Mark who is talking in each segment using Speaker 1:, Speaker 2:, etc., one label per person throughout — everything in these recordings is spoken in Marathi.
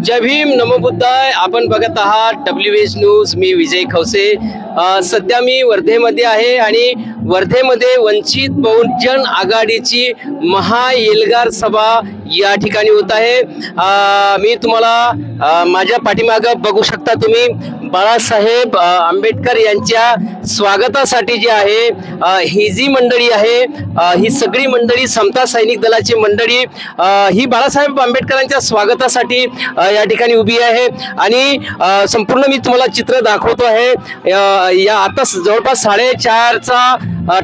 Speaker 1: जय भीम, नमो बुद्धाय. आपण बघत आहात WH न्यूज. मी विजय खवसे. सध्या मी वर्धेमध्ये आहे आणि वर्धेमध्ये वंचित बहुजन आघाडीची महाएल्गार सभा या ठिकाणी होत आहे. मी तुम्हाला माझ्या पाठीमागं बघू शकता तुम्ही बाळासाहेब आंबेडकर यांच्या स्वागतासाठी जे आहे ही जी मंडळी आहे ही सगळी मंडळी समता सैनिक दलाची मंडळी ही बाळासाहेब आंबेडकरांच्या स्वागतासाठी या ठिकाणी उभी आहे आणि संपूर्ण मी तुम्हाला चित्र दाखवतो आहे. या आता जवळपास 4:30चा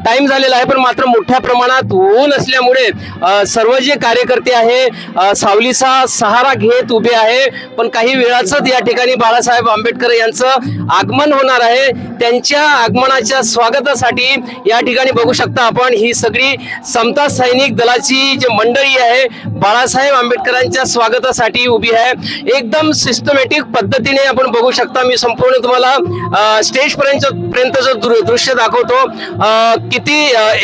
Speaker 1: टाइम झालेला आहे, पण मात्र मोठ्या प्रमाणात ऊन असल्यामुळे सर्व जे कार्यकर्ते आहे सावलीचा सहारा घेत उभे आहे. पण काही वेळाच या ठिकाणी बाळासाहेब आंबेडकर यांचं आगमन होणार आहे. त्यांच्या आगमनाच्या स्वागतासाठी या ठिकाणी बघू शकता आपण ही सगळी समता सैनिक दलाची जी मंडळी आहे बाळासाहेब आंबेडकरांच्या स्वागतासाठी उभी आहे. एकदम सिस्टमॅटिक पद्धतीने आपण बघू शकता. मी संपूर्ण तुम्हाला स्टेज पर्यंतचं दृश्य दाखवतो. किती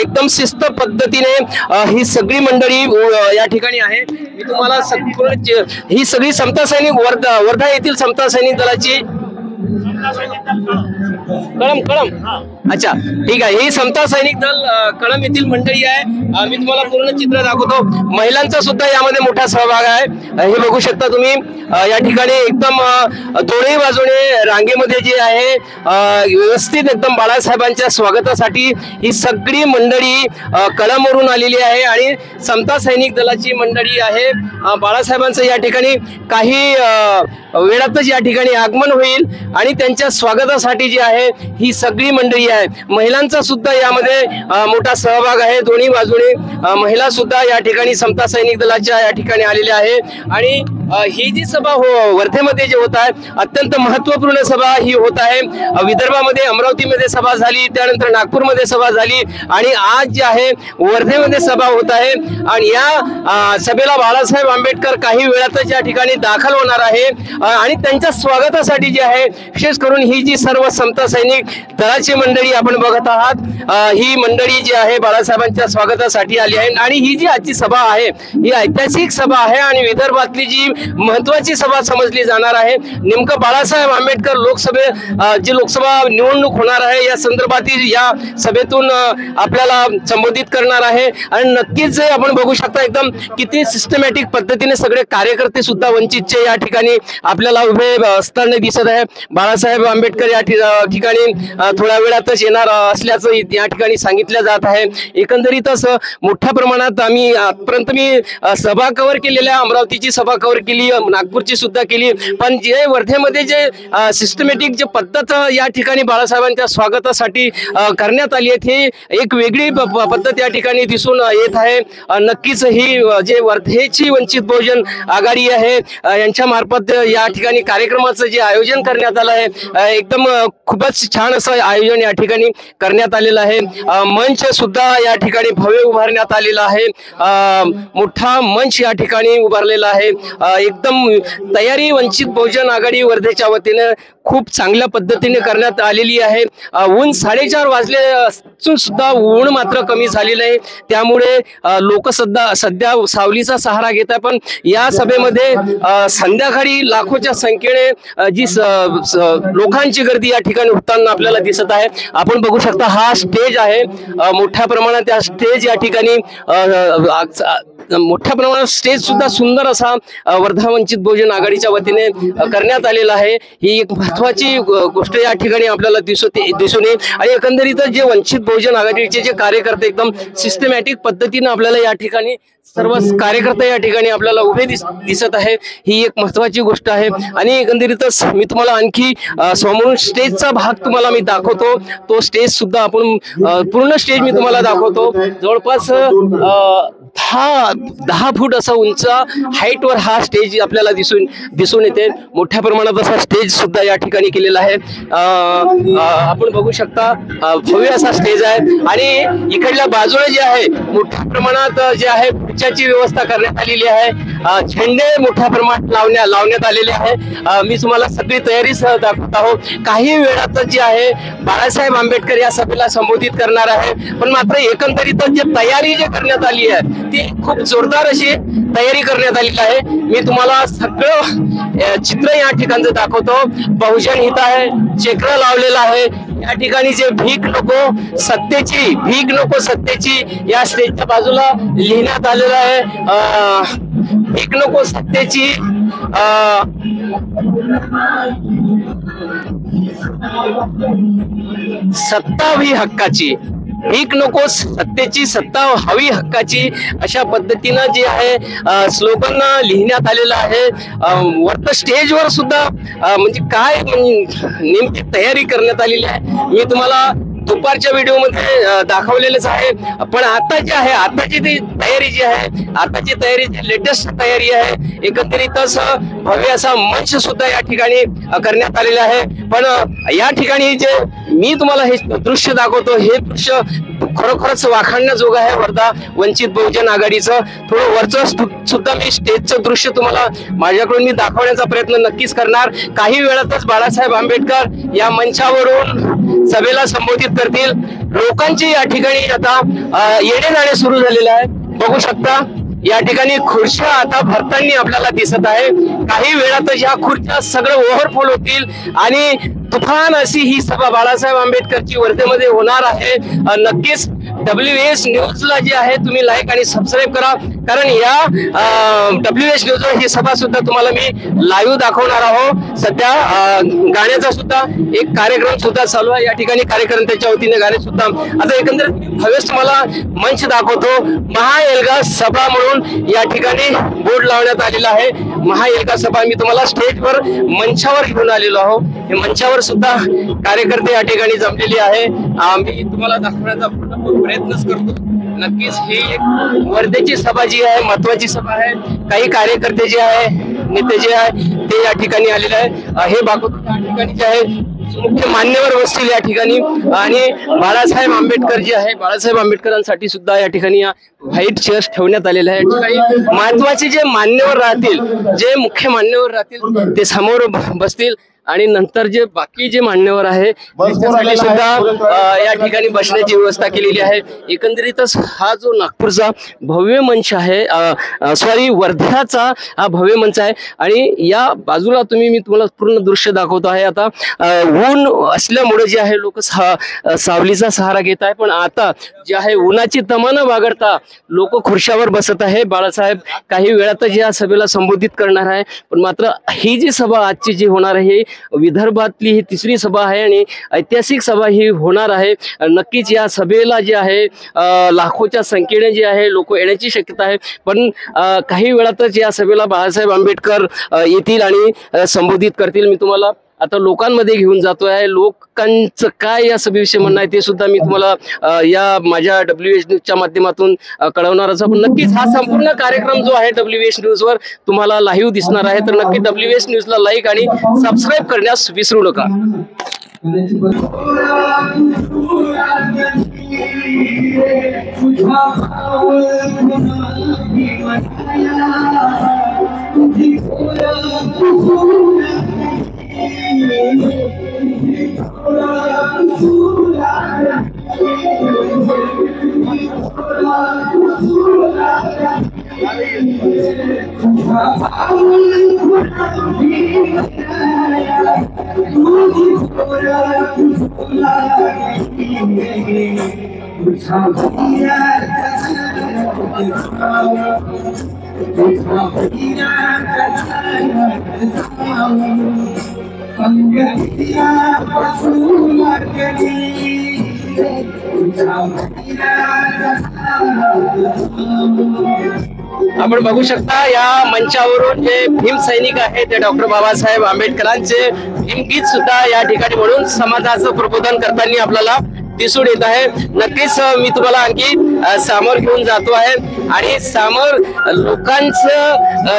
Speaker 1: एकदम शिस्त पद्धतीने ही सगळी मंडळी या ठिकाणी आहे. मी तुम्हाला संपूर्ण ही सगळी समता सैनिक वर्धा येथील समता सैनिक दलाची कळम अच्छा ठीक आहे. ही समता सैनिक दल कळम येथील मंडळी आहे. मी तुम्हाला पूर्ण चित्र दाखवतो. महिलांचा सुद्धा यामध्ये मोठा सहभाग आहे. हे बघू शकता तुम्ही या ठिकाणी एकदम दोन्ही बाजूने रांगेमध्ये जे आहे व्यवस्थित एकदम बाळासाहेबांच्या स्वागतासाठी ही सगळी मंडळी कळमवरून आलेली आहे आणि समता सैनिक दलाची मंडळी आहे. बाळासाहेबांचं या ठिकाणी काही वेळातच या ठिकाणी आगमन होईल आणि त्यांच्या स्वागतासाठी जी आहे ही सगळी मंडळी आहे. महिलांचा सुद्धा यामध्ये मोठा सहभाग आहे. दोन्ही बाजूने महिला सुद्धा या ठिकाणी समता सैनिक दलाच्या या ठिकाणी आलेल्या आहे आणि ही जी सभा वर्धेमध्ये जे होत आहे अत्यंत महत्वपूर्ण सभा ही होत आहे. विदर्भामध्ये अमरावतीमध्ये सभा झाली, त्यानंतर नागपूरमध्ये सभा झाली आणि आज जे आहे वर्धेमध्ये सभा होत आहे आणि या सभेला बाळासाहेब आंबेडकर काही वेळातच या ठिकाणी दाखल होणार आहे आणि त्यांच्या स्वागतासाठी जे आहे विशेष करून ही जी सर्व समता सैनिक दलाची मंडळी आपण बघत आहात ही मंडळी जी आहे बाळासाहेबांच्या स्वागतासाठी आली आहे आणि ही जी आजची सभा आहे ही ऐतिहासिक सभा आहे आणि विदर्भातली जी महत्वाची सभा समजली जाणार आहे. नेमकं बाळासाहेब आंबेडकर लोकसभा निवडणूक होणार आहे या संदर्भातील या सभेतून आपल्याला संबोधित करणार आहे आणि नक्कीच आपण बघू शकता एकदम किती सिस्टमॅटिक पद्धतीने सगळे कार्यकर्ते सुद्धा वंचितचे या ठिकाणी आपल्याला उभे असताना दिसत आहे. बाळासाहेब आंबेडकर या ठिकाणी थोड्या वेळातच येणार असल्याचं या ठिकाणी सांगितलं जात आहे. एकंदरीतच मोठ्या प्रमाणात मी सभा कव्हर केलेल्या अमरावतीची सभा कव्हर केली, नागपूरची सुद्धा केली, पण जे वर्धेमध्ये जे सिस्टमॅटिक जे पद्धत या ठिकाणी बाळासाहेबांच्या स्वागतासाठी करण्यात आली आहे ही एक वेगळी पद्धत या ठिकाणी दिसून येत आहे. नक्कीच ही जे वर्धेची वंचित बहुजन आघाडी आहे यांच्या मार्फत या ठिकाणी कार्यक्रमाचं जे आयोजन करण्यात आलं आहे एकदम खूपच छान असं आयोजन या ठिकाणी करण्यात आलेलं आहे. मंच सुद्धा या ठिकाणी भव्य उभारण्यात आलेला आहे. मोठा मंच या ठिकाणी उभारलेला आहे. एकदम तयारी वंचित बहुजन आघाडी वर्धेच्या वतीने खूप चांगल्या पद्धतीने करण्यात आलेली आहे. ऊन 4:30 वाजले असून सुद्धा ऊन मात्र कमी झालेलं आहे, त्यामुळे लोक सध्या सावलीचा सहारा घेत आहे. पण या सभेमध्ये संध्याकाळी लाखोच्या संख्येने जी लोकांची गर्दी या ठिकाणी होताना आपल्याला दिसत आहे. आपण बघू शकता हा स्टेज आहे. मोठ्या प्रमाणात या स्टेज या ठिकाणी मोठ्या प्रमाणात स्टेज सुद्धा सुंदर असा वर्धा वंचित बहुजन आघाडीच्या वतीने करण्यात आलेला आहे. ही एक महत्वाची गोष्ट या ठिकाणी आपल्याला दिसून येईल आणि एकंदरीत जे वंचित बहुजन आघाडीचे जे कार्यकर्ते एकदम सिस्टमॅटिक पद्धतीने आपल्याला या ठिकाणी सर्व कार्यकर्ते या ठिकाणी आपल्याला उभे दिसत आहे. ही एक महत्वाची गोष्ट आहे आणि एकंदरीतच मी तुम्हाला आणखी समोरून स्टेजचा भाग तुम्हाला मी दाखवतो. तो स्टेज सुद्धा आपण पूर्ण स्टेज मी तुम्हाला दाखवतो. जवळपास 10 फूट असा उंच हाईट वर हा स्टेज आपल्याला दिसून येते. मोठ्या प्रमाणात असा स्टेज सुद्धा या ठिकाणी केलेला आहे. आपण बघू शकता भव्य असा स्टेज आहे आणि इकडल्या बाजूने जे आहे मोठ्या प्रमाणात जे आहे खुर्च्याची व्यवस्था करण्यात आलेली आहे. झेंडे मोठ्या प्रमाणात लावण्यात आलेले आहे. मी तुम्हाला सगळी तयारी सह दाखवत आहोत. काही वेळात जे आहे बाळासाहेब आंबेडकर या सभेला संबोधित करणार आहे, पण मात्र एकंदरीत जे तयारी जे करण्यात आली आहे ती खूप जोरदार अशी तयारी करण्यात आलेली आहे. मी तुम्हाला सगळं चित्र या ठिकाणचं दाखवतो. बहुजन हित आहे, चक्र लावलेलं आहे. या ठिकाणी जे भीक नको सत्तेची या स्टेजच्या बाजूला लिहिण्यात आलेलं आहे. भीक नको सत्तेची, सत्ता हवी हक्काची. भीक नको सत्तेची, सत्ता हवी हक्काची, अशा पद्धतीनं जे आहे स्लोगन लिहिण्यात आलेलं आहे. वरत स्टेजवर सुद्धा म्हणजे काय नेमकी तयारी करण्यात आलेली आहे मी तुम्हाला दुपारच्या व्हिडिओमध्ये दाखवलेलंच आहे. पण आता जे आहे, आताची ती तयारी जी आहे, आताची तयारी जी लेटेस्ट तयारी आहे, एकंदरीतच भव्य असा मंच सुद्धा या ठिकाणी करण्यात आलेला आहे. पण या ठिकाणी जे मी तुम्हाला हे दृश्य दाखवतो, हे दृश्य खरोखरच वाखाणण्याजोगं आहे. वर्धा वंचित बहुजन आघाडीचं थोडं वरचं सुद्धा मी स्टेजचं दृश्य तुम्हाला माझ्याकडून मी दाखवण्याचा प्रयत्न नक्कीच करणार. काही वेळातच बाळासाहेब आंबेडकर या मंचावरून सभेला संबोधित करतील. लोकांची या ठिकाणी आता येणे जाणे सुरू झालेलं आहे. बघू शकता या ठिकाणी खुर्च्या आता भरताना आपल्याला दिसत आहे. काही वेळातच या खुर्च्या सगळं ओव्हरफुल होतील आणि तुफान अशी ही सभा बाळासाहेब आंबेडकरची वर्धेमध्ये होणार आहे. नक्कीच WS न्यूजला जे आहे तुम्ही लाईक आणि सबस्क्राईब करा, कारण या WS न्यूजवर ही सभा सुद्धा तुम्हाला मी लाईव्ह दाखवणार आहोत. सध्या गाण्याचा सुद्धा एक कार्यक्रम सुद्धा चालू आहे. या ठिकाणी कार्यकर्त्यांच्या वतीने गाणे सुद्धा आता एकंदरीत हवेस तुम्हाला मंच दाखवतो. महाएल्गा सभा म्हणून या ठिकाणी बोर्ड लावण्यात आलेला आहे. महाएल्गा सभा मी तुम्हाला स्टेजवर मंचावर घेऊन आलेलो आहोत. हे मंचावर सुद्धा कार्यकर्ते या ठिकाणी जमलेले आहे. मी तुम्हाला दाखवण्याचा प्रयत्नच करतो. नक्कीच ही एक वर्धेची सभा जी आहे, महत्वाची सभा आहे. काही कार्यकर्ते जे आहे, नेते जे आहे ते या ठिकाणी आलेले आहे. हे बाकी या ठिकाणी जे आहे मुख्य मान्यवर बसतील या ठिकाणी. आणि बाळासाहेब आंबेडकर जे आहे, बाळासाहेब आंबेडकरांसाठी सुद्धा या ठिकाणी व्हाईट चेअर्स ठेवण्यात आलेले आहे. काही महत्वाचे जे मान्यवर राहतील, जे मुख्य मान्यवर राहतील ते समोर बसतील आणि नंतर जे बाकी जे मान्यवर आहे त्याच्यासाठी सुद्धा या ठिकाणी बसण्याची व्यवस्था केलेली आहे. एकंदरीतच हा जो नागपूरचा भव्य मंच आहे, सॉरी वर्ध्याचा हा भव्य मंच आहे. आणि या बाजूला मी तुम्हाला पूर्ण दृश्य दाखवतो आहे. आता ऊन असल्यामुळे जे आहे लोक सावलीचा सहारा घेत आहे. पण आता जे आहे उन्हाची तमा बागडता लोक खुर्च्यावर बसत आहे. बाळासाहेब काही वेळातच या सभेला संबोधित करणार आहे. पण मात्र ही जी सभा आजची जी होणार आहे विदर्भातली ही तिसरी सभा आहे आणि ऐतिहासिक सभा ही होणार आहे. नक्कीच या सभेला जे आहे लाखोच्या संख्येने जे आहे लोक येण्याची शक्यता आहे. पण काही वेळातच या सभेला बाळासाहेब आंबेडकर येतील आणि संबोधित करतील. मी तुम्हाला आता लोकांमध्ये घेऊन जातोय आहे. लोकांचं काय या सभेविषयी म्हणणं आहे ते सुद्धा मी तुम्हाला या माझ्या WS न्यूजच्या माध्यमातून कळवणारच. पण नक्कीच हा संपूर्ण कार्यक्रम जो आहे WS न्यूजवर तुम्हाला लाईव्ह दिसणार आहे. तर नक्की WS न्यूजला लाईक आणि सबस्क्राईब करण्यास विसरू नका. आपण बघू शकता या मंचावरून जे भीम सैनिक आहेत ते डॉक्टर बाबासाहेब आंबेडकरांचे भीमगीत सुद्धा या ठिकाणी म्हणून समाजाचं प्रबोधन करताना आपल्याला दिसून येत आहे. नक्कीच मी तुम्हाला आणखी समोर घेऊन जातो आहे आणि समोर लोकांचं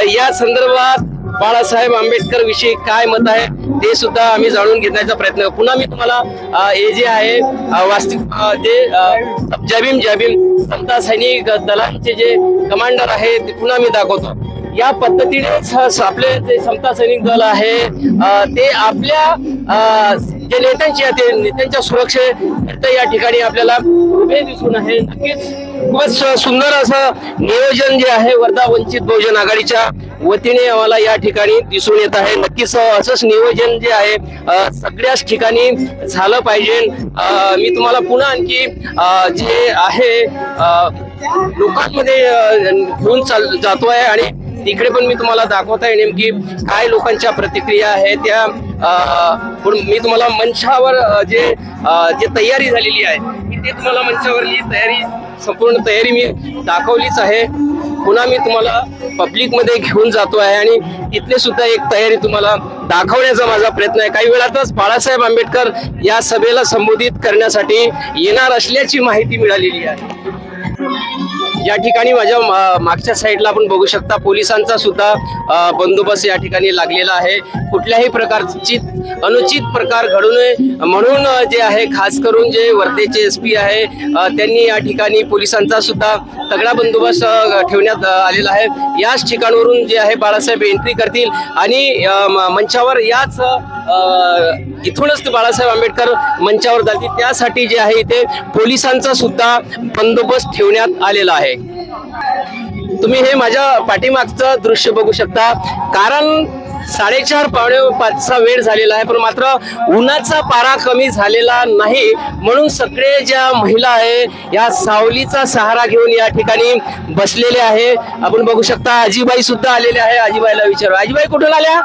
Speaker 1: या संदर्भात बाळासाहेब आंबेडकर विषयी काय मत आहे ते सुद्धा आम्ही जाणून घेण्याचा प्रयत्न. पुन्हा मी तुम्हाला हे जे आहे वास्तविक जे जय भीम समता सैनिक दलांचे जे कमांडर आहे ते पुन्हा मी दाखवतो. या पद्धतीने आपले जे समता सैनिक दल आहे ते आपल्या जे नेत्यांची आहे ते नेत्यांच्या सुरक्षेत या ठिकाणी आपल्याला उभे दिसून आहे. नक्कीच खूपच सुंदर असं नियोजन जे आहे वर्धा वंचित बहुजन आघाडीच्या वतीने आम्हाला या ठिकाणी दिसून येत आहे. नक्कीच असंच नियोजन जे आहे सगळ्याच ठिकाणी झालं पाहिजे. मी तुम्हाला पुन्हा आणखी जे आहे लोकांमध्ये घेऊन जातोय आणि तिकडे पण मी तुम्हाला दाखवत आहे नेमकी काय लोकांच्या प्रतिक्रिया आहे त्या. पण मी तुम्हाला मंचावर जे तयारी झालेली आहे ते तुम्हाला मंचावरली संपूर्ण तयारी मी दाखवलीच आहे. पुन्हा मी तुम्हाला पब्लिक मध्ये घेऊन जातो आहे आणि तिथले सुद्धा एक तयारी तुम्हाला दाखवण्याचा माझा प्रयत्न आहे. काही वेळातच बाळासाहेब आंबेडकर या सभेला संबोधित करण्यासाठी येणार असल्याची माहिती मिळालेली आहे. या ठिकाणी माझ्या मागच्या साईडला आपण बघू शकता पोलिसांचा सुद्धा बंदोबस्त या ठिकाणी लागलेला आहे. कुठल्याही प्रकारची अनुचित प्रकार घडू नये म्हणून जे आहे खास करून जे वर्धेचे SP आहे त्यांनी या ठिकाणी पोलिसांचा सुद्धा तगडा बंदोबस्त ठेवण्यात आलेला आहे. याच ठिकाणावरून जे आहे बाळासाहेब एंट्री करतील आणि मंचावर याच इथूनच बाळासाहेब आंबेडकर मंचावर जातील. त्यासाठी जे आहे इथे पोलिसांचा सुद्धा बंदोबस्त ठेवण्यात आलेला आहे. तुम्ही हे माझ्या पाठीमागचं दृश्य बघू शकता. कारण 4:30-5चा वेळ झालेला आहे पण मात्र उन्हाचा पारा कमी झालेला नाही म्हणून सगळे ज्या महिला आहे या सावलीचा सहारा घेऊन या ठिकाणी बसलेले आहे. आपण बघू शकता आजीबाई सुद्धा आलेले आहे. आजीबाईला विचारू. आजीबाई कुठून आल्या?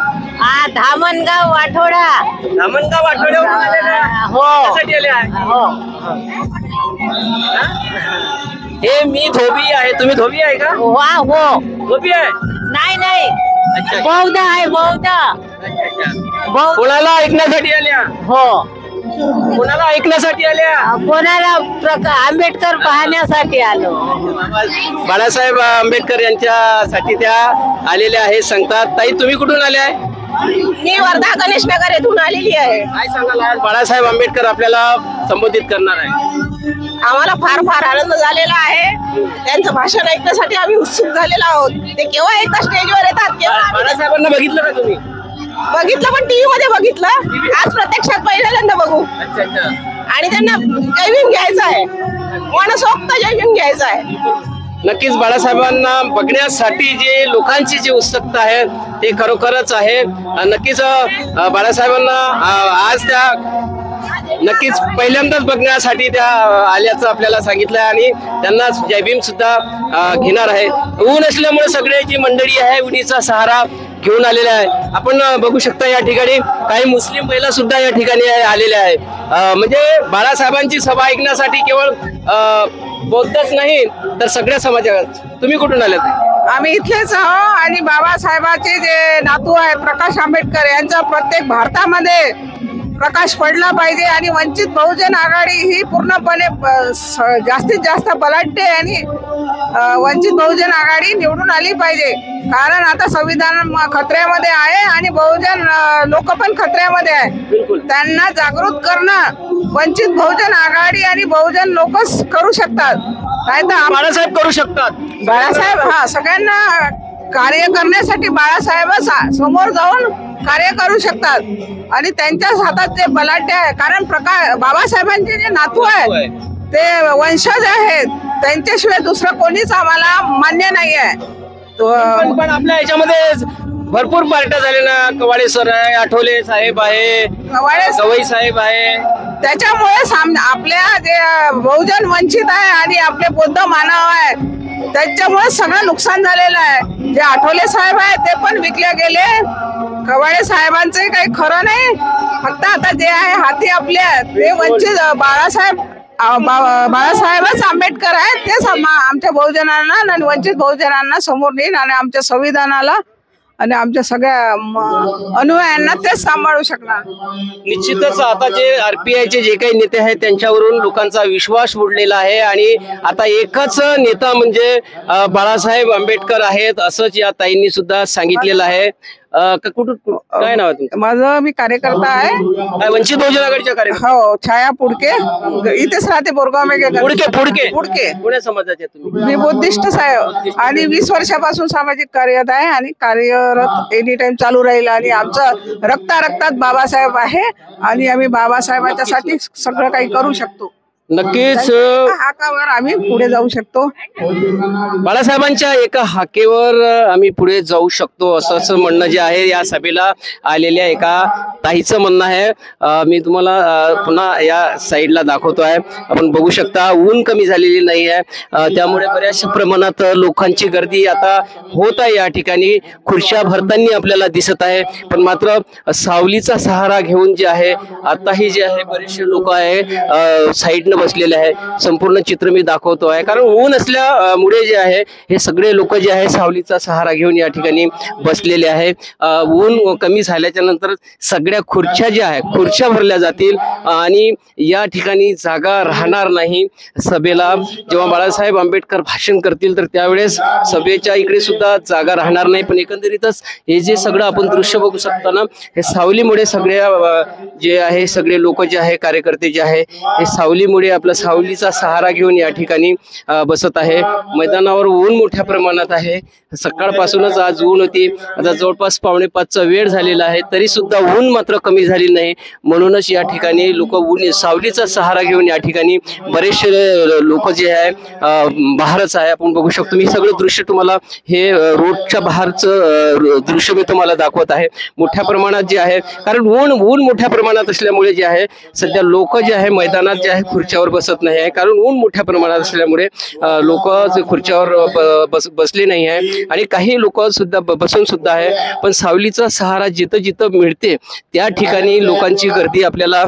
Speaker 2: धामणगाव वाठोडा.
Speaker 1: धामणगाव वाठोड्यावरून आलेल्या.
Speaker 2: हो.
Speaker 1: कशासाठी आल्या?
Speaker 2: हो.
Speaker 1: हे मी धोबी आहे. तुम्ही धोबी आहे का?
Speaker 2: वा हो.
Speaker 1: धोबी आहे?
Speaker 2: नाही
Speaker 1: अच्छा.
Speaker 2: बौद्ध आहे बौद्ध.
Speaker 1: कोणाला ऐकण्यासाठी आल्या?
Speaker 2: हो.
Speaker 1: कोणाला ऐकण्यासाठी आल्या?
Speaker 2: कोणाला आंबेडकर पाहण्यासाठी आलो.
Speaker 1: बाळासाहेब आंबेडकर यांच्यासाठी त्या आलेल्या आहे सांगतात. ताई तुम्ही कुठून आल्या आहे?
Speaker 2: मी वर्धा गणेश नगर येथून आलेली आहे.
Speaker 1: काय सांगाल आज बाळासाहेब आंबेडकर आपल्याला संबोधित करणार आहे?
Speaker 2: आम्हाला फार आनंद झालेला आहे. त्यांचं भाषण ऐकण्यासाठी आम्ही उत्सुक झालेलो आहोत. ते केव्हा एकदा स्टेजवर येतात केव्हा.
Speaker 1: बाळासाहेबांना बघितलं का तुम्ही?
Speaker 2: बघितलं पण टीव्ही मध्ये बघितलं. आज प्रत्यक्षात पहिल्यांदा बघू.
Speaker 1: अच्छा.
Speaker 2: आणि त्यांना जयभीम घ्यायचं आहे. मनसोक्त जयभीम घ्यायचं आहे.
Speaker 1: नक्कीच बाळासाहेबांना बघण्यासाठी जे लोकांची जी उत्सुकता आहे ते खरोखरच आहे. नक्कीच बाळासाहेबांना आज त्या नक्कीच पहिल्यांदाच बघण्यासाठी त्या आल्याचं आपल्याला सांगितलं आणि त्यांना जयभीम सुद्धा घेणार आहे. ऊन असल्यामुळे सगळे जी मंडळी आहे उन्हीचा सहारा घेऊन आलेला आहे. आपण बघू शकता या ठिकाणी काही मुस्लिम महिला सुद्धा या ठिकाणी आलेल्या आहे. म्हणजे बाळासाहेबांची सभा ऐकण्यासाठी केवळ बौद्धच नाही तर सगळ्या समाजात. तुम्ही कुठून आलात?
Speaker 3: आम्ही इथलेच आहो आणि बाबासाहेबांचे जे नातू आहे प्रकाश आंबेडकर यांचा प्रत्येक भारतामध्ये प्रकाश पडला पाहिजे आणि वंचित बहुजन आघाडी ही पूर्णपणे जास्तीत जास्त बलाढ्य आणि वंचित बहुजन आघाडी निवडून आली पाहिजे. कारण आता संविधान खतऱ्यामध्ये आहे आणि बहुजन लोक पण खतऱ्यामध्ये आहे. त्यांना जागृत करणं वंचित बहुजन आघाडी आणि बहुजन लोकच करू शकतात. नाही तर
Speaker 1: बाळासाहेब करू शकतात.
Speaker 3: बाळासाहेब सगळ्यांना कार्य करण्यासाठी बाळासाहेब समोर जाऊन कार्य करू शकतात आणि त्यांच्याच हातात जे बलाढ्य आहे. कारण बाबासाहेबांचे जे नातू आहेत ते वंशज आहेत. त्यांच्याशिवाय दुसरं कोणीच आम्हाला मान्य नाही आहे.
Speaker 1: पण आपल्या याच्यामध्ये भरपूर पार्ट्या झाल्या ना. कवाडे सर आहे, आठवले साहेब आहे, गवई साहेब आहे.
Speaker 3: त्याच्यामुळे आपल्या जे बहुजन वंचित आहे आणि आपले बौद्ध मानव आहे त्याच्यामुळे सगळं नुकसान झालेलं आहे. जे आठवले साहेब आहे ते पण विकले गेले. कवाडे साहेबांचंही काही खरं नाही. फक्त आता जे आहे हाती आपले ते वंचित बाळासाहेबच आंबेडकर आहेत. तेच आमच्या बहुजनांना आणि वंचित बहुजनांना समोर नेईल आणि आमच्या संविधानाला आणि आमच्या सगळ्या अनुयायांना तेच सांभाळू शकणार.
Speaker 1: निश्चितच आता जे RPIचे जे काही नेते आहेत त्यांच्यावरून लोकांचा विश्वास उडलेला आहे आणि आता एकच नेता म्हणजे बाळासाहेब आंबेडकर आहेत असंच या ताईंनी सुद्धा सांगितलेलं आहे. कुठून काय नाव आहे तुमचं?
Speaker 3: माझं मी कार्यकर्ता आहे.
Speaker 1: काय वंचित बहुजन आघाडीच्या कार्यकर्ते?
Speaker 3: हो, छाया पुडके, इथेच राहते बोरगाव में.
Speaker 1: पुडके कोण्या समाजाचे तुम्ही?
Speaker 3: मी बुद्धिस्ट आहे आणि 20 वर्षापासून सामाजिक कार्यरत आहे आणि कार्यरत एनी टाइम चालू राहील. आणि आमचं रक्तात बाबासाहेब आहे आणि आम्ही बाबासाहेबांच्यासाठी सगळं काही करू शकतो.
Speaker 1: नक्कीच
Speaker 3: हाकावर आम्ही पुढे जाऊ शकतो.
Speaker 1: बाळासाहेबांच्या एका हाकेवर आम्ही पुढे जाऊ शकतो असं म्हणणं जे आहे या सभेला आलेल्या एका ताईचं म्हणणं आहे. मी तुम्हाला पुन्हा या साईडला दाखवतो आहे. आपण बघू शकता ऊन कमी झालेली नाही आहे, त्यामुळे बऱ्याचशा प्रमाणात लोकांची गर्दी आता होत आहे. या ठिकाणी खुर्च्या भरताना आपल्याला दिसत आहे, पण मात्र सावलीचा सहारा घेऊन जे आहे आताही जे आहे बरेचसे लोक आहे साईडनं बसलेले आहे. संपूर्ण चित्र मी दाखवतो आहे, कारण ऊन असल्यामुळे जे आहे हे सगळे लोक जे आहे सावलीचा सहारा घेऊन या ठिकाणी बसलेले आहे. ऊन कमी झाल्याच्या नंतर सगळ्या खुर्च्या ज्या आहे खुर्च्या भरल्या जातील आणि या ठिकाणी जागा राहणार नाही सभेला. जेव्हा बाळासाहेब आंबेडकर भाषण करतील तर त्यावेळेस सभेच्या इकडे सुद्धा जागा राहणार नाही. पण एकंदरीतच हे जे सगळं आपण दृश्य बघू शकता ना, हे सावलीमुळे सगळ्या जे आहे सगळे लोक जे आहे कार्यकर्ते जे आहे हे सावलीमुळे आपला सावलीचा सहारा घेऊन या ठिकाणी बसत आहे. मैदानावर ऊन मोठ्या प्रमाणात आहे. सकाळपासूनच आज ऊन होती. आता जवळपास 4:45चा वेळ झालेला आहे, तरी सुद्धा ऊन मात्र कमी झाली नाही. म्हणूनच या ठिकाणी लोक ऊन सावलीचा सहारा घेऊन या ठिकाणी बरेचसे लोक जे आहे बाहेरच आहे. आपण बघू शकतो मी सगळं दृश्य तुम्हाला हे रोडच्या बाहेरचं दृश्य मी तुम्हाला दाखवत आहे. मोठ्या प्रमाणात जे आहे, कारण ऊन मोठ्या प्रमाणात असल्यामुळे जे आहे सध्या लोक जे आहे मैदानात जे आहे खुर्च्यावर बसत नाही आहे, कारण ऊन मोठ्या प्रमाणात असल्यामुळे लोक खुर्च्यावर बसले नाही आहे. आणि काही लोक सुद्धा बसून सुद्धा आहे, पण सावलीचा सहारा जिथं जिथं मिळते त्या ठिकाणी लोकांची गर्दी आपल्याला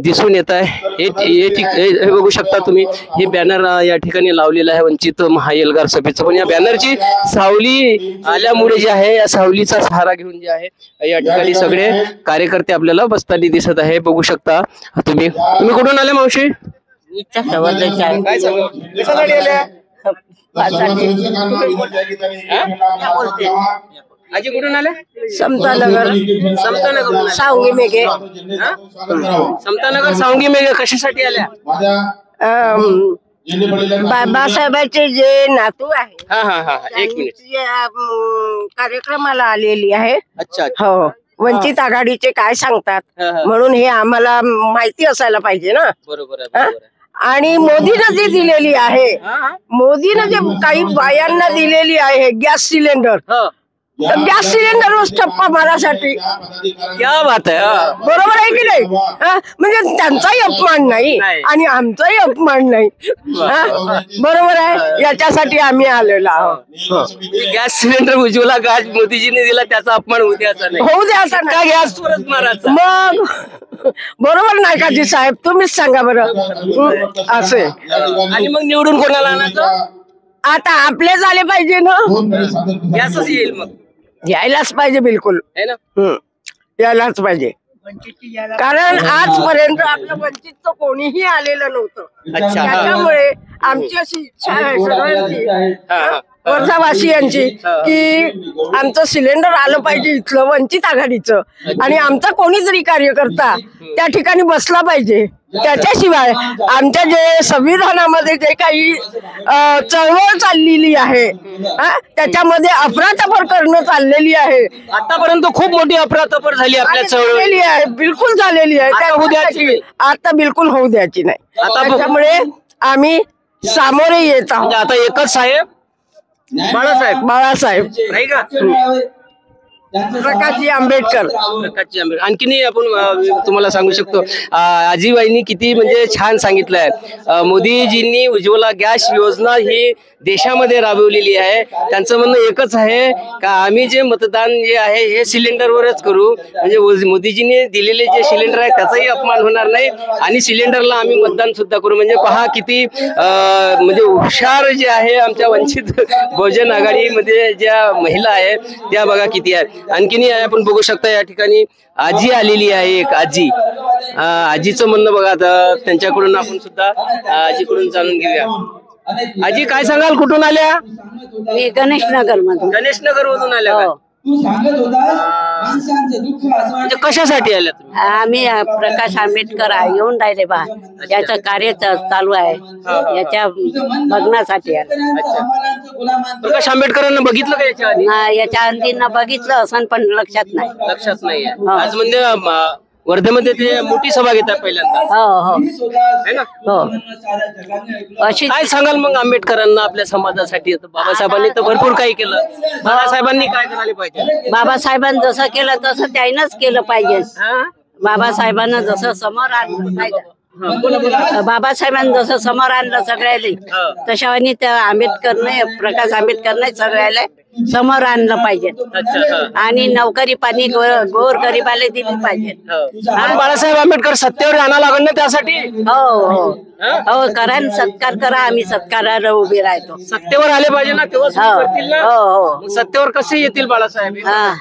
Speaker 1: दिसून येत आहे. हे बघू शकता तुम्ही, हे बॅनर या ठिकाणी लावलेलं आहे वंचित महाएल्गार सभेचं. पण या बॅनरची सावली आल्यामुळे जे आहे या सावलीचा सहारा घेऊन जे आहे या ठिकाणी सगळे कार्यकर्ते आपल्याला बसताना दिसत आहे. बघू शकता तुम्ही कुठून आले मावशी? काय सांगा कशासाठी आल्या? आजी कुठून आल्या?
Speaker 2: समतानगर सावंगी मेघे.
Speaker 1: समतानगर सावंगी मेघे कशासाठी आल्या?
Speaker 2: बाबासाहेबांचे जे नातू आहे
Speaker 1: हा एक मिनिट.
Speaker 2: कार्यक्रमाला आलेली आहे.
Speaker 1: अच्छा
Speaker 2: हो, वंचित आघाडीचे काय सांगतात म्हणून हे आम्हाला माहिती असायला पाहिजे ना.
Speaker 1: बरोबर आहे.
Speaker 2: आणि मोदीनं जी दिलेली आहे, मोदीनं जे काही बायांना दिलेली आहे गॅस सिलेंडर, गॅस सिलेंडरवर ठप्पा मारासाठी
Speaker 1: क्या बात आहे.
Speaker 2: बरोबर आहे की नाही? म्हणजे त्यांचाही अपमान नाही आणि आमचाही अपमान नाही. बरोबर आहे, याच्यासाठी आम्ही आलेलो आहोत.
Speaker 1: गॅस सिलेंडर उज्ज्वला गॅस मोदीजीने दिला त्याचा अपमान होऊ द्यायचा नाही.
Speaker 2: होऊ द्यायचा नाही.
Speaker 1: गॅस परत मारायचा
Speaker 2: मग बरोबर नाही का जी साहेब, तुम्हीच सांगा बरं. असे
Speaker 1: आणि मग निवडून कोणाला आणायचं?
Speaker 2: आता आपले झाले पाहिजे ना.
Speaker 1: गॅसच येईल मग.
Speaker 2: यायलाच पाहिजे, बिलकुल
Speaker 1: है ना.
Speaker 2: यायलाच पाहिजे, कारण आजपर्यंत आपलं वंचितचं कोणीही आलेलं नव्हतं. त्याच्यामुळे आमची अशी इच्छा आहे सगळ्यांची, वर्धावासियांची, की आमचं सिलेंडर आलं पाहिजे इथलं वंचित आघाडीचं. आणि आमचा कोणी जरी कार्यकर्ता त्या ठिकाणी बसला पाहिजे. त्याच्याशिवाय आमच्या जे संविधानामध्ये जे काही चळवळ चाललेली आहे त्याच्यामध्ये अफरातफर करणं चाललेली आहे.
Speaker 1: आतापर्यंत खूप मोठी अफरातफर झाली आपल्या चळवळी
Speaker 2: आहे, बिलकुल झालेली आहे. आता बिलकुल होऊ द्यायची नाही. त्याच्यामुळे आम्ही सामोरे येत आहोत.
Speaker 1: आता एकच साहेब
Speaker 2: बाळासाहेब
Speaker 1: नाही का?
Speaker 2: प्रकाशजी आंबेडकर.
Speaker 1: आणखीनही आपण तुम्हाला सांगू शकतो आजीबाईंनी किती म्हणजे छान सांगितलंय. मोदीजींनी उज्ज्वला गॅस योजना ही देशामध्ये राबवलेली आहे. त्यांचं म्हणणं एकच आहे का आम्ही जे मतदान जे आहे हे सिलेंडरवरच करू, म्हणजे मोदीजींनी दिलेले जे सिलेंडर आहे त्याचाही अपमान होणार नाही आणि सिलेंडरला आम्ही मतदान सुद्धा करू. म्हणजे पहा किती म्हणजे हुशार जे आहे आमच्या वंचित बहुजन आघाडीमध्ये ज्या महिला आहे त्या बघा किती आहे. आणखीनही आपण बघू शकता या ठिकाणी आजी आलेली आहे. एक आजीचं म्हणणं बघा, आता त्यांच्याकडून आपण सुद्धा आजीकडून जाणून घेऊया. आजी काय सांगाल, कुठून आल्या?
Speaker 2: मी गणेशनगर मधून.
Speaker 1: गणेशनगर मधून आल्या का? म्हणजे कशासाठी आल्या तुम्ही?
Speaker 2: आम्ही प्रकाश आंबेडकर येऊन राहिले बा, याचं कार्य चालू आहे, याच्या बघण्यासाठी आलो.
Speaker 1: प्रकाश आंबेडकरांना बघितलं का याच्या आधी?
Speaker 2: याच्या आधींना बघितलं असं पण लक्षात नाही.
Speaker 1: लक्षात नाहीये. आज म्हणजे वर्धेमध्ये ते मोठी सभा घेतात पहिल्यांदा,
Speaker 2: हो हो
Speaker 1: है ना?
Speaker 2: हो. अशी
Speaker 1: काय सांगाल मग आंबेडकरांना आपल्या समाजासाठी? आता बाबासाहेबांनी तर भरपूर काही केलं, बाबासाहेबांनी काय करायला पाहिजे?
Speaker 2: बाबासाहेबांनी जसं केलं तसं त्यानंच केलं पाहिजे.
Speaker 1: हा?
Speaker 2: बाबासाहेबांना जसं समोर आणलं पाहिजे,
Speaker 1: हा, बोला बोला.
Speaker 2: बाबासाहेबांनी जसं समोर आणलं सगळ्याला, तशावानी त्या आंबेडकरने, प्रकाश आंबेडकरने सगळ्याला समोर आणलं पाहिजे.
Speaker 1: अच्छा. हा.
Speaker 2: आणि नोकरी पाणी गोर गरीबाला दिली पाहिजे.
Speaker 1: आणि बाळासाहेब आंबेडकर सत्तेवर आणावं लागेल ना त्यासाठी?
Speaker 2: हो हो हो, करा न सत्कार करा, आम्ही सत्काराला उभे राहतो.
Speaker 1: सत्तेवर आले पाहिजे ना, तेव्हा सुरू
Speaker 2: हो
Speaker 1: करतील ना.
Speaker 2: हो हो.
Speaker 1: मग सत्तेवर कसे येतील बाळासाहेब?
Speaker 2: हा,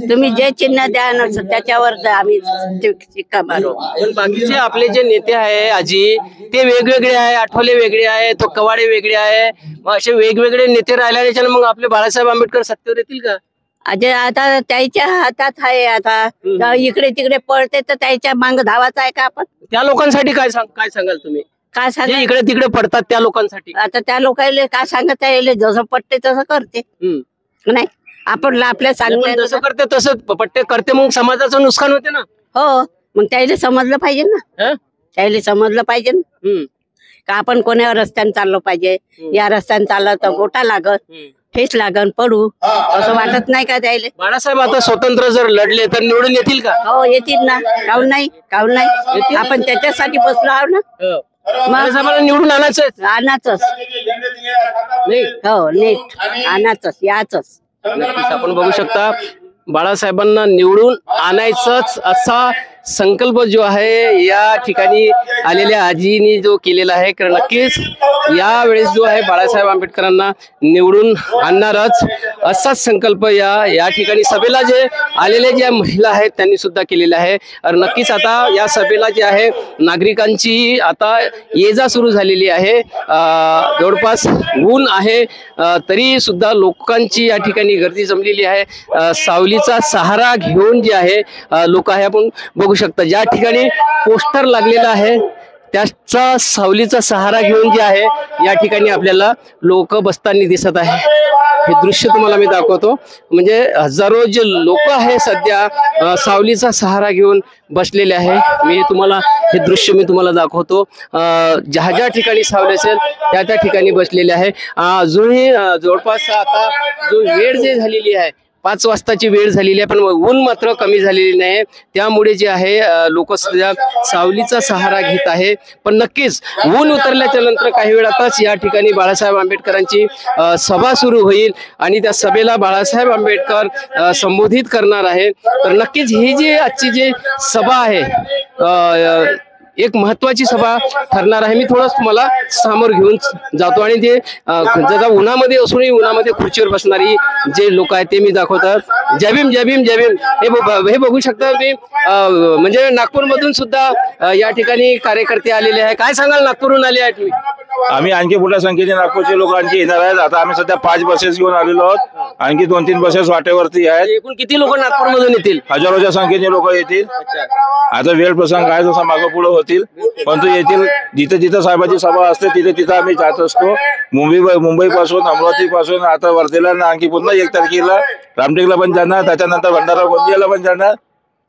Speaker 2: तुम्ही जे चिन्ह द्या ना त्याच्यावर आम्ही शिक्का मारू.
Speaker 1: पण बाकीचे आपले जे नेते आहे आजी, ते वेगवेगळे आहे. आठवले वेगळे आहे, तो कवाडे वेगळे आहे. मग असे वेगवेगळे नेते राहिल्याने मग आपले बाळासाहेब आंबेडकर सत्तेवर येतील का?
Speaker 2: आता त्याच्या हातात आहे. आता इकडे तिकडे पळते तर त्याच्या मांग धावाचा आहे का आपण?
Speaker 1: त्या लोकांसाठी काय सांगाल तुम्ही?
Speaker 2: काय
Speaker 1: जे
Speaker 2: सांगा
Speaker 1: इकडे तिकडे पडतात त्या लोकांसाठी?
Speaker 2: आता त्या लोकांना काय सांगत आहे, जसं पटते तसं करते. नाही आपण आपल्या
Speaker 1: पण
Speaker 2: चांगल्या
Speaker 1: जसं करते तसं पट्टे करते, मग समाजाचं नुकसान होते ना.
Speaker 2: हो, मग त्याला समजलं पाहिजे ना.
Speaker 1: हं?
Speaker 2: त्याला समजलं पाहिजे ना
Speaker 1: हम्म.
Speaker 2: का आपण कोण्या रस्त्याने चाललो पाहिजे. या रस्त्याने चाललं तर गोटा लागत, ठेच लागन, पडू, असं वाटत नाही का त्याला?
Speaker 1: बाळासाहेब आता स्वतंत्र जर लढले तर निवडून येतील का?
Speaker 2: हो येतील ना, काहून नाही, काहून नाही. आपण त्याच्यासाठी बसलो आहो ना.
Speaker 1: बाळासाहेबांना निवडून आणायचं.
Speaker 2: आणाचच, हो नीट आणाचच, याचच.
Speaker 1: नक्कीच आपण बघू शकता बाळासाहेबांना निवडून आणायचंच असा संकल्प जो आहे या ठिकाणी आलेल्या आजीनी जो केलेला आहे. कारण नक्कीच यावेळेस जो आहे बाळासाहेब आंबेडकरांना निवडून आणणारच असाच संकल्प या ठिकाणी सभेला जे आलेले ज्या महिला आहेत त्यांनी सुद्धा केलेला आहे. नक्कीच आता या सभेला जे आहे नागरिकांची आता ये जा सुरू झालेली आहे. जवळपास ऊन आहे तरी सुद्धा लोकांची या ठिकाणी गर्दी जमलेली आहे. सावलीचा सहारा घेऊन जे आहे लोक आहे, आपण बघू शकता ज्या ठिकाणी पोस्टर लागलेला आहे त्याचा सावलीचा सहारा घेऊन जे आहे या ठिकाणी आपल्याला लोक बसताना दिसत आहे. हे दृश्य तुम्हाला मी दाखवतो. म्हणजे हजारो जे लोक आहे सध्या सावलीचा सहारा घेऊन बसलेले आहे. मी तुम्हाला हे दृश्य मी तुम्हाला दाखवतो. ज्या ज्या ठिकाणी सावली असेल त्या ठिकाणी बसलेले आहे. अजूनही जवळपास आता जो वेळ जे झालेली आहे 5 वाजताची वेळ झालेली आहे, पण ऊन मात्र कमी झालेली नाही. त्यामुळे जे आहे लोक सध्या सावलीचा सहारा घेत आहे. पण नक्कीच ऊन उतरल्याच्या नंतर काही वेळातच या ठिकाणी बाळासाहेब आंबेडकरांची सभा सुरू होईल आणि त्या सभेला बाळासाहेब आंबेडकर संबोधित करणार आहे. तर नक्कीच ही जी आजची जी सभा आहे एक महत्वाची सभा ठरणार आहे. मी थोडं तुम्हाला समोर घेऊन जातो आणि ते जरा उन्हामध्ये असूनही उन्हामध्ये खुर्चीवर बसणारी जे लोक आहेत ते मी दाखवतात. जय भीम जय भीम जय भीम हे बघू शकता तुम्ही. म्हणजे नागपूरमधून सुद्धा या ठिकाणी कार्यकर्ते आलेले आहे. काय सांगाल, नागपूरहून आले आहेत तुम्ही?
Speaker 4: आम्ही आणखी मोठ्या संख्येने नागपूरचे लोक आणखी येणार आहेत. आता आम्ही सध्या 5 बसेस घेऊन आलेलो आहोत. आणखी 2-3 बसेस वाटेवरती आहेत.
Speaker 1: एकूण किती लोक नागपूरमधून येतील?
Speaker 4: हजारोच्या संख्येने लोक येतील. आता वेळ प्रसंग आहे जसा मागं पुढे होतील, परंतु येथील जिथे जिथे साहेबांची सभा असते तिथे तिथे आम्ही जात असतो. मुंबई पासून, अमरावती पासून, आता वर्धेला, आणखी पुन्हा 1 तारखेला रामटेकला पण जाणार, त्याच्यानंतर भंडारा गोंदियाला पण जाणार.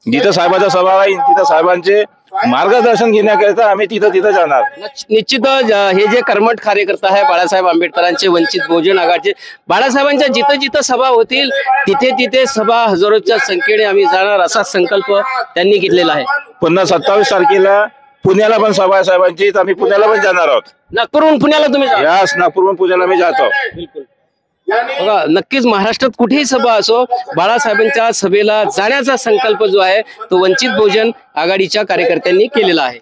Speaker 4: जिथं साहेबांचा सभा आहे तिथं साहेबांचे मार्गदर्शन घेण्याकरिता आम्ही तिथं जाणार.
Speaker 1: निश्चितच हे जे कर्मठ कार्यकर्ता आहे बाळासाहेब आंबेडकरांचे, वंचित बहुजन आघाडीचे, बाळासाहेबांच्या जिथं जिथं सभा होतील तिथे तिथे सभा हजारोच्या संख्येने आम्ही जाणार असा संकल्प त्यांनी घेतलेला आहे.
Speaker 4: पुन्हा 27 तारखेला पुण्याला पण सभा आहे साहेबांची, तर आम्ही पुण्याला पण जाणार आहोत.
Speaker 1: नागपूरहून पुण्याला तुम्ही जा?
Speaker 4: यास नागपूरहून पुण्याला मी जातो.
Speaker 1: बिलकुल. बघा, नक्कीच महाराष्ट्रात कुठेही सभा असो, बाळासाहेबांच्या सभेला जाण्याचा संकल्प जो आहे तो वंचित बहुजन आघाडीच्या कार्यकर्त्यांनी केलेला आहे.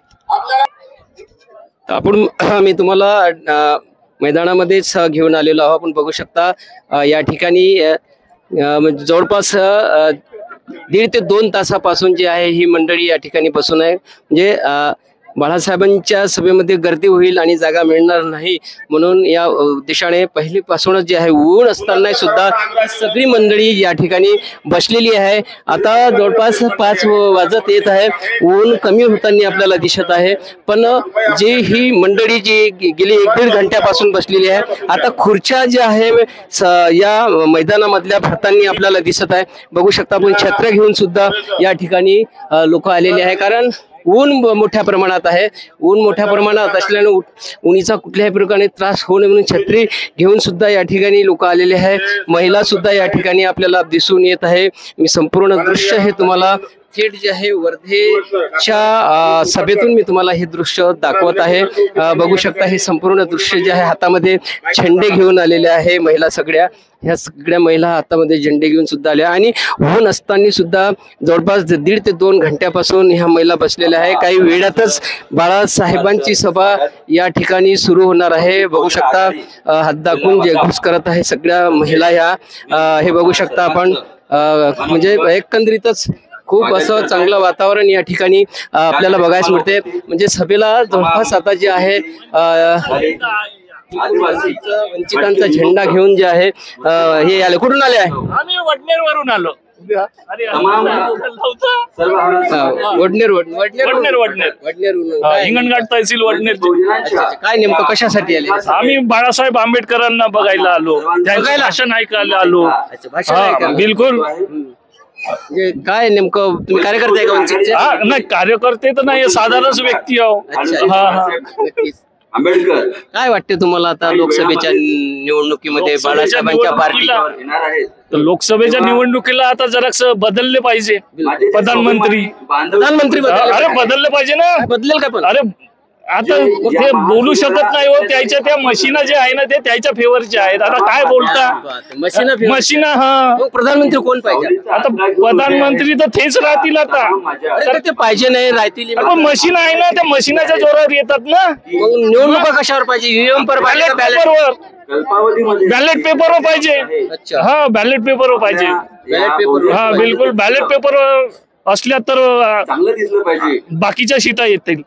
Speaker 1: आपण मी तुम्हाला मैदानामध्येच घेऊन आलेलो आहोत. आपण बघू शकता या ठिकाणी जवळपास 1.5 ते 2 तासापासून जी आहे ही मंडळी या ठिकाणी बसून आहे. म्हणजे बाळासाहेबांच्या सभेमध्ये गर्दी होईल आणि जागा मिळणार नाही म्हणून या उद्देशाने पहिलीपासूनच जे आहे ऊन असताना सुद्धा सगळी मंडळी या ठिकाणी बसलेली आहे. आता जवळपास 5 वाजत येत आहे. ऊन कमी होताना आपल्याला दिसत आहे, पण जी ही मंडळी जी गेली 1-1.5 घंट्यापासून बसलेली आहे, आता खुर्च्या ज्या आहे या मैदानामधल्या भरताना आपल्याला दिसत आहे. बघू शकता आपण छत्र घेऊन सुद्धा या ठिकाणी लोक आलेले आहे, कारण ऊन मोठ्या प्रमाणात आहे. ऊन मोठ्या प्रमाणात असल्यानं उन्हीचा कुठल्याही प्रकारे त्रास होऊ नये म्हणून छत्री घेऊन सुद्धा या ठिकाणी लोक आलेले आहे. महिला सुद्धा या ठिकाणी आपल्याला दिसून येत आहे. मी संपूर्ण दृश्य हे तुम्हाला थेट जे आहे वर्धेच्या सभेतून मी तुम्हाला हे दृश्य दाखवत आहे. बघू शकता हे संपूर्ण दृश्य जे आहे हातामध्ये झेंडे घेऊन आलेले आहे महिला सगळ्या. ह्या सगळ्या महिला हातामध्ये झेंडे घेऊन सुद्धा आल्या आणि ऊन असताना सुद्धा जवळपास 1.5 ते 2 घंट्यापासून ह्या महिला बसलेल्या आहे. काही वेळातच बाळासाहेबांची सभा या ठिकाणी सुरू होणार आहे. बघू शकता हात दाखवून जयघोष करत आहे सगळ्या महिला ह्या. हे बघू शकता आपण म्हणजे एकंदरीतच खूप असं चांगलं वातावरण या ठिकाणी आपल्याला बघायला मिळते. म्हणजे सभेला जवळपास आता जे आहे वंचितांचा झेंडा घेऊन जे आहे हे आले. कुठून आले आहे?
Speaker 5: आम्ही वडनेरवरून आलो. हिंगणघाट तहसील वडनेर.
Speaker 1: काय नेमकं कशासाठी आले?
Speaker 5: आम्ही बाळासाहेब आंबेडकरांना बघायला आलो, त्यांचं भाषण ऐकायला आलो. बिलकुल.
Speaker 1: काय नेमकं तुम्ही कार्यकर्ते आहे का वंचितचे?
Speaker 5: नाही, कार्यकर्ते तर नाही, साधारणच व्यक्ती आहो.
Speaker 1: नक्कीच. आंबेडकर काय वाटते तुम्हाला आता लोकसभेच्या निवडणुकीमध्ये बाळासाहेबांच्या पार्टी
Speaker 5: लोकसभेच्या निवडणुकीला आता जरास बदलले पाहिजे प्रधानमंत्री. अरे बदलले पाहिजे ना.
Speaker 1: बदलेल का? पण
Speaker 5: अरे आता ते बोलू शकत नाही हो. त्याच्या त्या मशीना जे आहे ना ते त्याच्या फेवरचे आहेत. आता काय बोलता मशीना. हा,
Speaker 1: प्रधानमंत्री कोण पाहिजे?
Speaker 5: आता प्रधानमंत्री तर तेच राहतील. आता
Speaker 1: तर ते पाहिजे नाही राहतील.
Speaker 5: मशीन आहे ना, त्या मशीनाच्या जोरावर येतात ना.
Speaker 1: निवडणुका कशावर पाहिजे? ईव्हीएम पर
Speaker 5: बॅलेट पेपरवर पाहिजे. हा, बॅलेट पेपरवर पाहिजे. हा, बिलकुल. बॅलेट पेपरवर असल्या तर बाकीच्या सीटा येतील.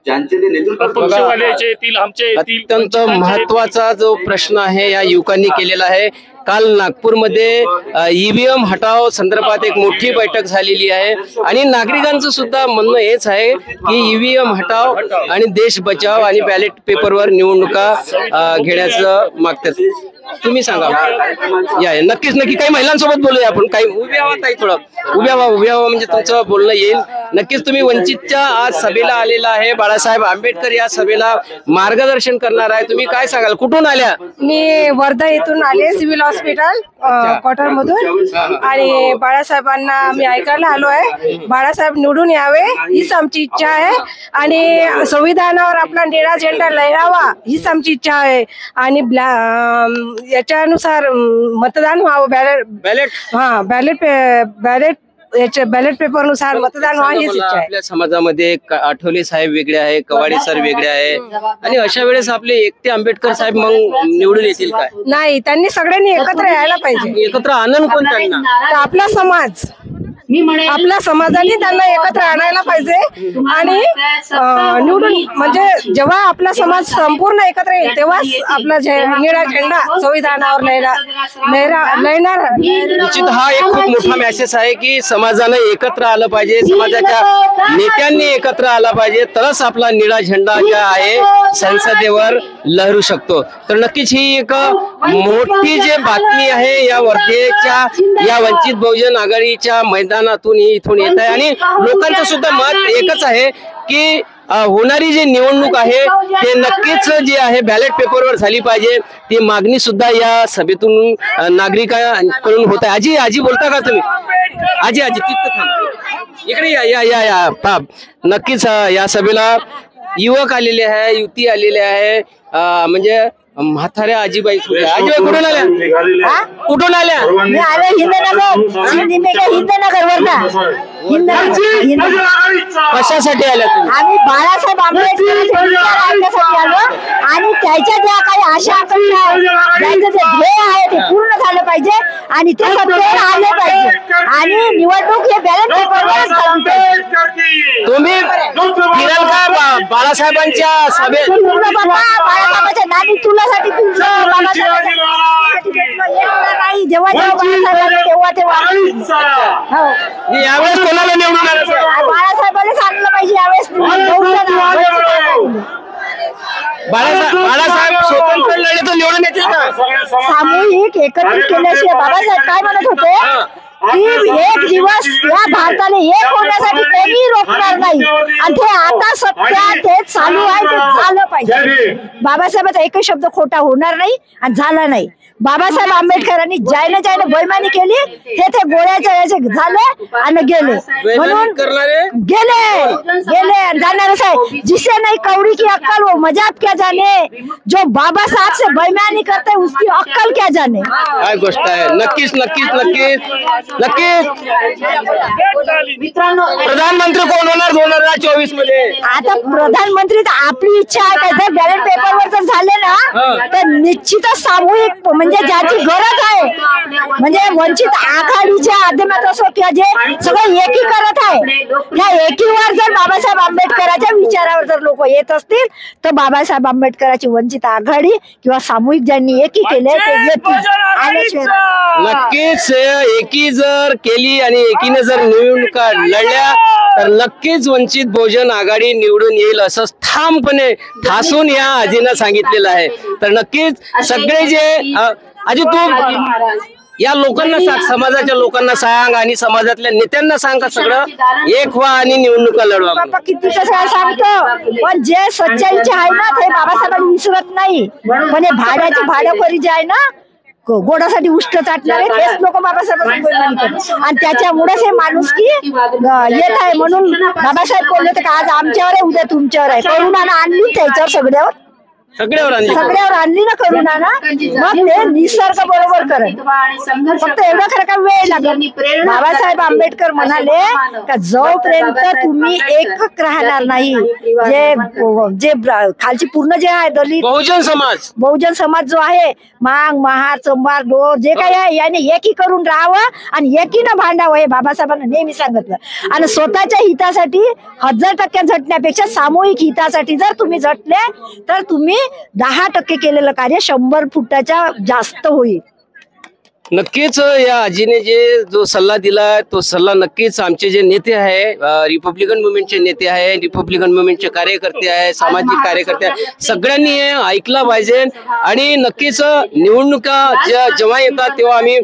Speaker 5: पक्षवाल्याचे येतील, आमचे येतील.
Speaker 1: अत्यंत महत्वाचा जो प्रश्न आहे या युवकांनी केलेला आहे. काल नागपूरमध्ये ईव्हीएम हटाव संदर्भात एक मोठी बैठक झालेली आहे आणि नागरिकांचं सुद्धा म्हणणं हेच आहे की ईव्हीएम हटाव आणि देश बचाव आणि बॅलेट पेपरवर निवडणुका घेण्याचं मागतात. तुम्ही सांगा. या नक्कीच काही महिलांसोबत बोलूया आपण. काही उभ्या व्हा ताई, थोडं उभ्या व्हा म्हणजे तुमचं बोलणं येईल. नक्कीच तुम्ही वंचितच्या आज सभेला आलेला आहे. बाळासाहेब आंबेडकर या सभेला मार्गदर्शन करणार आहे. तुम्ही काय सांगाल? कुठून आल्या?
Speaker 2: मी वर्धा येथून आले, सिव्हिल हॉस्पिटल क्वार्टर मधून. आणि बाळासाहेबांना मी ऐकायला आलो आहे. बाळासाहेब निवडून यावे हीच आमची इच्छा आहे आणि संविधानावर आपला निळा झेंडा लहरावा हीच आमची इच्छा आहे. आणि याच्यानुसार मतदान व्हावं. बॅलेट पेपर नुसार मतदान व्हावं हीच इच्छा आहे.
Speaker 1: आपल्या समाजामध्ये आठवले साहेब वेगळे आहे, कवाडे सर वेगळे आहे आणि अशा वेळेस आपले एकटे आंबेडकर साहेब मग निवडून येतील काय?
Speaker 2: नाही, त्यांनी सगळ्यांनी एकत्र यायला पाहिजे.
Speaker 1: एकत्र आनंद कोण त्यांना?
Speaker 2: आपला समाज, आपल्या समाजाने त्यांना एकत्र आणायला पाहिजे आणि निवडून म्हणजे जेव्हा आपला समाज संपूर्ण एकत्र येईल तेव्हाच आपला निळा झेंडा संविधानावर लहरणार.
Speaker 1: निश्चित हा एक खूप मोठा मेसेज आहे की समाजाने एकत्र आलं पाहिजे, समाजाच्या नेत्यांनी एकत्र आला पाहिजे, तरच आपला निळा झेंडा ज्या आहे संसदेवर लहरू शकतो. तर नक्कीच ही एक मोठी जी बातमी आहे या वर्धेच्या या वंचित बहुजन आघाडीच्या मैदानातून इथून येत आहे आणि लोकांचं सुद्धा मत एकच आहे की होणारी जी निवडणूक आहे ते नक्कीच जे आहे बॅलेट पेपरवर झाली पाहिजे. ती मागणी सुद्धा या सभेतून नागरिकांकडून होत आहे. आजी बोलता का तुम्ही? आजी तिथं थांब, इकडे या पाप. नक्कीच या सभेला युवक आलेले आहे, युवती आलेले आहे, म्हणजे म्हाताऱ्या आजीबाई. आजीबाई कुठून आल्या? कुठून आल्या?
Speaker 2: मी आले हिंदनगर वर्धा.
Speaker 1: कशासाठी आल्या तुम्ही?
Speaker 2: आम्ही बाळासाहेब आंबेडकर आलो आणि त्याच्या ज्या काही आशा आकांक्षा त्यांचं जे ध्येय आहे ते पूर्ण झालं पाहिजे आणि ते सत्तेवर आले पाहिजे आणि निवडणूक हे बॅलेट पेपरवरच झाली पाहिजे.
Speaker 1: तुम्ही फिराल का बाळासाहेबांच्या सभेत?
Speaker 2: बाळासाहेबांच्या नानी तुलासाठी फिरलो, बाबासाहेबांसाठी भेटलो, एकदा नाही. जेव्हा जेव्हा बाळासाहेब आले तेव्हा तेव्हा हो.
Speaker 1: यावेळेस कोणाला निवडून आणायचं?
Speaker 2: बाळासाहेबांना सांगलं पाहिजे यावेळेस
Speaker 1: बाळासाहेब स्वतंत्र लढले तर निवडून येतील का?
Speaker 2: सामूहिक एकत्रित केल्याशिवाय बाबासाहेब काय म्हणत होते की एक दिवस या भारताने एक होण्यासाठी कोणी रोखणार नाही आणि ते आता सत्या ते चालू आहे, ते झालं पाहिजे. बाबासाहेबांचा एकही शब्द खोटा होणार नाही आणि झाला नाही. बाबासाहेब आंबेडकरांनी ज्याने ज्याने बैमानी केली ते गोळ्याच्या याचे झाले आणि गेले, म्हणून गेले गेले आणि जाणारच आहे. जिसे नाही कौड़ी की अक्कल वो मजाक क्या जाने, जो बाबा साहब से बेईमानी करते हैं उसकी अक्कल क्या जाने.
Speaker 1: काय गोष्ट आहे. नक्कीच नक्कीच नक्कीच नक्कीच. प्रधानमंत्री कोण होणार 2024 मध्ये?
Speaker 2: आता प्रधानमंत्री तर आपली इच्छा आहे. जर बॅलेट पेपरवर जर झाले ना तर निश्चितच सामूहिक म्हणजे ज्याची गरज आहे, म्हणजे वंचित आघाडीच्या माध्यमात असो किंवा जे सगळं एकी करत आहे, त्या एकीवर जर बाबासाहेब आंबेडकरांच्या विचारावर जर लोक येत असतील तर बाबासाहेब आंबेडकरांची वंचित आघाडी किंवा सामूहिक ज्यांनी एकी केले ते येतील.
Speaker 1: नक्कीच एकी जर केली आणि एकीने जर निवडणुका लढल्या तर नक्कीच वंचित बहुजन आघाडी निवडून येईल असं ठामपणे ठासून या आजीनं सांगितलेलं आहे. तर नक्कीच सगळे जे आजी तू या लोकांना सांग, समाजाच्या लोकांना सांग आणि समाजातल्या नेत्यांना सांग का सगळं एक व्हा आणि निवडणुका लढवा.
Speaker 2: बाबा किती कसं सांगतो, पण जे सच्चाईचे आहे ना ते बाबासाहेबांनी विसरत नाही. पण हे भाड्याचे भाडेकरी जे आहे ना गोडासाठी उष्ट चाटणारे तेच लोक बाबासाहेबांची बैमानी करतात आणि त्याच्यामुळेच हे माणुसकी येत आहे. म्हणून बाबासाहेब बोलले होते का आज आमच्यावर आहे उद्या तुमच्यावर आहे. करुणानं आणली त्याच्यावर सगळ्यावर आणली ना करुणानं, मग ते निसर्ग बरोबर करत. फक्त एवढं खरं का वेळ लागेल. बाबासाहेब आंबेडकर म्हणाले का जोपर्यंत तुम्ही एकक राहणार नाही, जे खालची पूर्ण जे आहे दलित बहुजन समाज जो आहे मांग महार चंबार डोर जे काही आहे याने एकी करून राहावं आणि एकीनं भांडावं हे बाबासाहेबांना नेहमी सांगितलं. आणि स्वतःच्या हितासाठी 1000% झटण्यापेक्षा सामूहिक हितासाठी जर तुम्ही झटले तर तुम्ही 10% केलेलं कार्य 100 फुटाच्या जास्त होईल.
Speaker 1: नक्कीच या आजीने जो सल्ला दिला तो सल्ला नक्कीच आमचे जे नेते आहे रिपब्लिकन मुवमेंटचे नेते आहे, रिपब्लिकन मुवमेंटचे कार्यकर्ते आहे, सामाजिक कार्यकर्ते आहे, सगळ्यांनी हे ऐकलं पाहिजे. आणि नक्कीच निवडणुका जेव्हा येतात तेव्हा आम्ही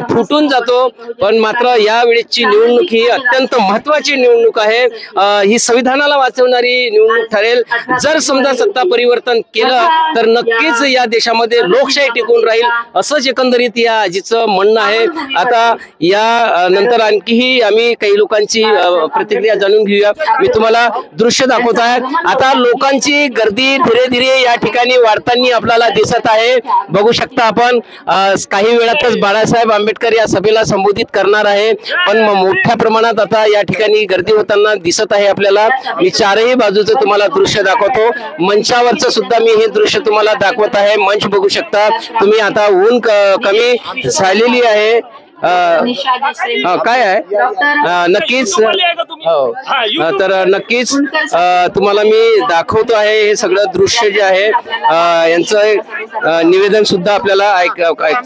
Speaker 1: फुटून जातो, पण मात्र यावेळेची निवडणूक ही अत्यंत महत्वाची निवडणूक आहे. ही संविधानाला वाचवणारी निवडणूक ठरेल. जर समजा सत्ता परिवर्तन केलं तर नक्कीच या देशामध्ये लोकशाही टिकून राहील असंच एकंदरीत या आजीचं म्हणणं आहे. आता या नंतर आणखीही आम्ही काही लोकांची प्रतिक्रिया जाणून घेऊया. मी तुम्हाला दृश्य दाखवत आहे. आता लोकांची गर्दी धीरे धीरे या ठिकाणी वाढताना आपल्याला दिसत आहे. बघू शकता आपण काही वेळातच बाळासाहेब आंबेडकर या सभेला संबोधित करणार आहे, पण मोठ्या प्रमाणात आता या ठिकाणी गर्दी होताना दिसत आहे आपल्याला. मी चारही बाजूचं तुम्हाला दृश्य दाखवतो. मंचावरचं सुद्धा मी हे दृश्य तुम्हाला दाखवत आहे. मंच बघू शकता तुम्ही. आता ऊन कमी झालेली आहे. काय आहे नक्कीच हो. तर नक्कीच तुम्हाला मी दाखवतो आहे हे सगळं दृश्य जे आहे. यांचं निवेदन सुद्धा आपल्याला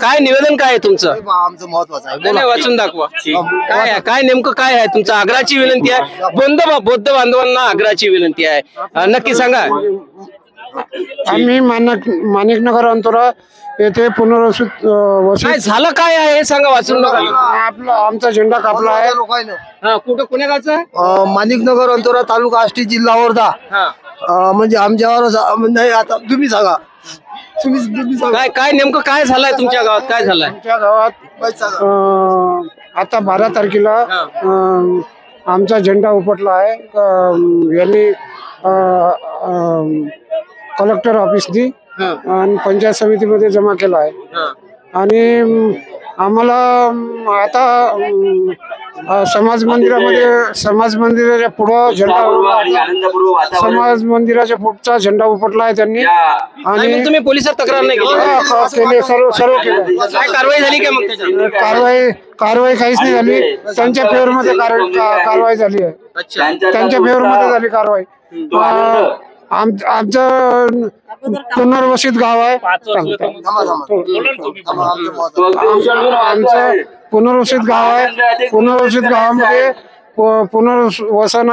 Speaker 1: काय निवेदन काय आहे तुमचं?
Speaker 6: आमचं महत्वाचं आहे,
Speaker 1: वाचून दाखवा. काय आहे, काय नेमकं काय आहे तुमचं? आग्रहाची विनंती आहे. बौद्ध बांधवांना आग्रहाची विनंती आहे. नक्की सांगा.
Speaker 7: आम्ही माणिकनगर अंतरा येथे पुनर्वसित
Speaker 1: काय झालं, काय आहे हे सांगा वाचून.
Speaker 7: आपला आमचा झेंडा कापला आहे.
Speaker 1: कुठं कोण्या गावचं?
Speaker 6: माणिकनगर अंतरा तालुका आष्टी जिल्हा वर्धा. म्हणजे आमच्यावर नाही. आता तुम्ही सांगा.
Speaker 1: काय काय नेमकं काय झालंय तुमच्या गावात? काय झालंय
Speaker 7: आमच्या गावात? आता 12 तारखेला आमचा झेंडा उपटला आहे. यांनी कलेक्टर ऑफिसनी आणि पंचायत समितीमध्ये जमा केला आहे. आणि आम्हाला आता समाज मंदिराच्या पुढं समाज मंदिराच्या पुढचा झेंडा उपटला आहे त्यांनी.
Speaker 1: आणि तुम्ही पोलिसात तक्रार नाही केली?
Speaker 7: सर्व केलं.
Speaker 1: काय कारवाई झाली काय? मग
Speaker 7: कारवाई कारवाई काहीच नाही झाली. त्यांच्या फेवर मध्ये कारवाई झाली आहे. त्यांच्या फेवर मध्ये झाली कारवाई. आमचं पुनर्वसित गाव आहे. आमचं पुनर्वसित गाव आहे. पुनर्वसित गावामध्ये पुनर्वसन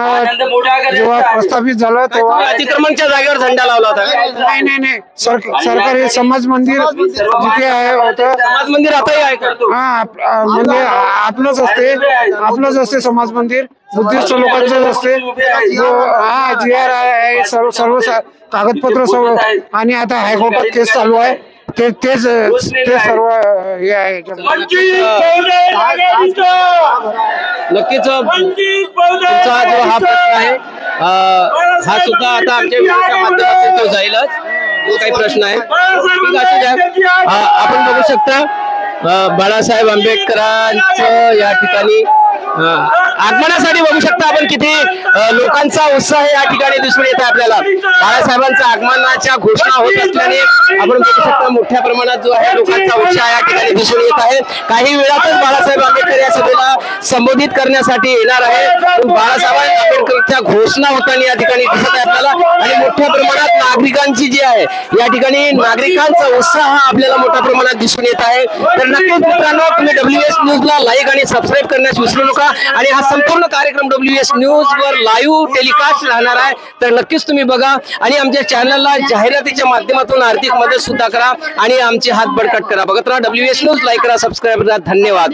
Speaker 7: जेव्हा प्रस्थापित झालं तेव्हा
Speaker 1: अतिक्रमणच्या जागेवर झेंडा लावला होता.
Speaker 7: नाही सरकारी समाज मंदिर जिथे आहे होतं.
Speaker 1: समाज मंदिर आताही आहे का?
Speaker 7: हा म्हणजे आपलंच असते समाज मंदिर. बुद्धिस्ट लोकांचंच असते. हा GR आहे. सर्व कागदपत्र सर्व. आणि आता हायकोर्टात केस चालू आहे. ते सर्व हे आहे.
Speaker 1: नक्कीच तुमचा जो हा प्रश्न आहे हा सुद्धा आता आमच्या व्हिडिओच्या माध्यमातून तो जाईलच. जो काही प्रश्न आहे ठीक असू द्या. आपण बघू शकता बाळासाहेब आंबेडकरांचं या ठिकाणी आगमनासाठी बघू शकता आपण किती लोकांचा उत्साह या ठिकाणी दिसून येत आहे आपल्याला. बाळासाहेबांच्या आगमनाच्या घोषणा होत असल्याने आपण बघू शकता मोठ्या प्रमाणात जो आहे लोकांचा उत्साह या ठिकाणी दिसून येत आहे. काही वेळातच बाळासाहेब आंबेडकर या सभेला संबोधित करण्यासाठी येणार आहे. बाळासाहेब आंबेडकरच्या घोषणा होताना या ठिकाणी दिसत आहे आपल्याला. आणि मोठ्या प्रमाणात नागरिकांची जी आहे या ठिकाणी नागरिकांचा उत्साह हा आपल्याला मोठ्या प्रमाणात दिसून येत आहे. तर नक्कीच मित्रांनो तुम्ही WS न्यूजला लाईक आणि सबस्क्राईब करण्यास विसरू नका. आणि हा संपूर्ण कार्यक्रम WS न्यूज वर लाईव्ह टेलिकास्ट राहणार आहे. तर नक्कीच तुम्ही बघा आणि आमच्या चॅनलला जाहिरातीच्या माध्यमातून आर्थिक मदत सुद्धा करा आणि आमचे हात बळकट करा. बघत राहा WS न्यूज. लाईक करा, सबस्क्राईब करा. धन्यवाद.